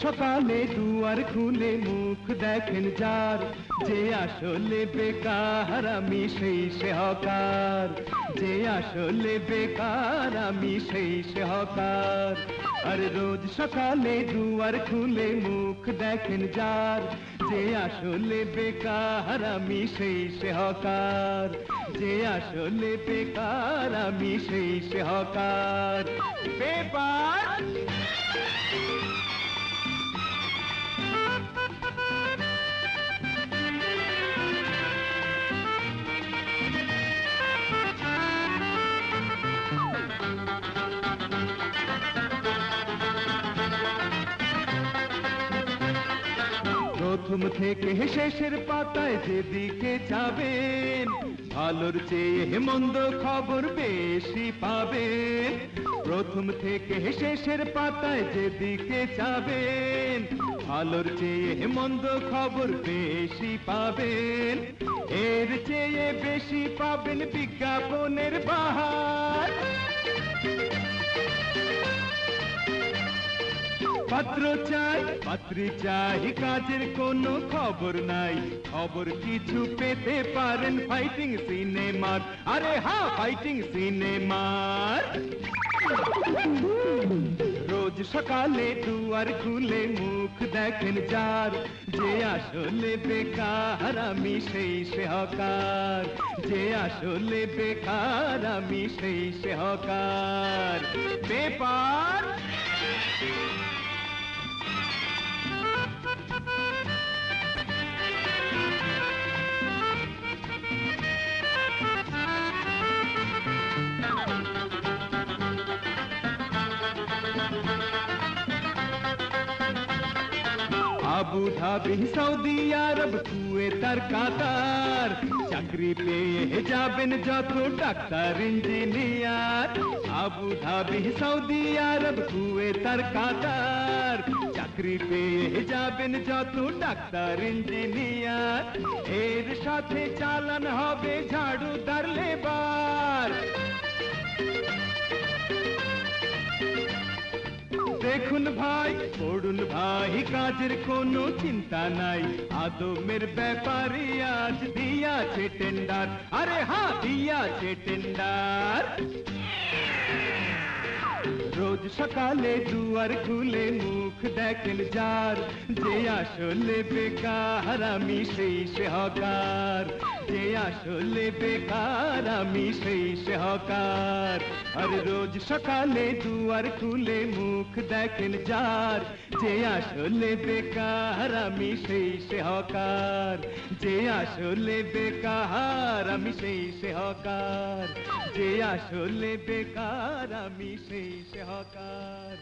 সকালে দুয়ার খুলে মুখ দেখেন যার, যে আসলে বেকার আমি সেই সে হকার, যে আসলে বেকার আমি সেই সে হকার। আর রোজ সকালে দুয়ার খুলে মুখ দেখেন যার, যে আসলে বেকার আমি সেই সে হকার, যে আসলে বেকার আমি সেই সে হকার। পেপার প্রথম থেকে শেষের পাতায় যেদিকে যাবেন, ভালোর চেয়ে মন্দ খবর বেশি পাবেন। প্রথম থেকে শেষের পাতায় যেদিকে যাবেন, ভালোর চেয়ে মন্দ খবর বেশি পাবেন। এর চেয়ে বেশি পাবেন বিজ্ঞাপনের বাহার। পাত্র চাই পাত্রী চাই, কাজের কোনো খবর নাই, খবর কিছু পেতে পারেন ফাইটিং সিনেমার। আরে হ্যাঁ, ফাইটিং সিনেমার। রোজ সকালে দুয়ার খুলে মুখ দেখেন যার, যে আসলে বেকার আমি সেই সে হকার, যে আসলে বেকার আমি সেই সে hawker. Paper Abu Dhabi, Saudi Arab, Kuwait আর কাতার, চাকরি পেয়ে যাবেন যত doctor engineer. Abu Dhabi, Saudi Arab, Kuwait আর কাতার, চাকরি পেয়ে যাবেন যত ডাক্তার ইঞ্জিনিয়ার। এর সাথে চালান হবে ঝাড়ুদার লেবার। দেখুন ভাই, পড়ুন ভাই, কাজের কোনো চিন্তা নাই, আদমের ব্যাপারে আজ দিয়াছে টেন্ডার। আরে হ্যাঁ, দিয়াছে টেন্ডার। রোজ সকালে দুয়ার খুলে মুখ দেখেন যার, যে আসলে বেকার আমি সেই সে হকার, যে আসলে বেকার আমি সেই সে হকার। আর রোজ সকালে দুয়ার খুলে মুখ দেখেন যার, যে আসলে বেকার আমি সেই সে হকার, যে আসলে বেকার আমি সেই সে হকার, যে আসলে বেকার আমি সেই সে হকার।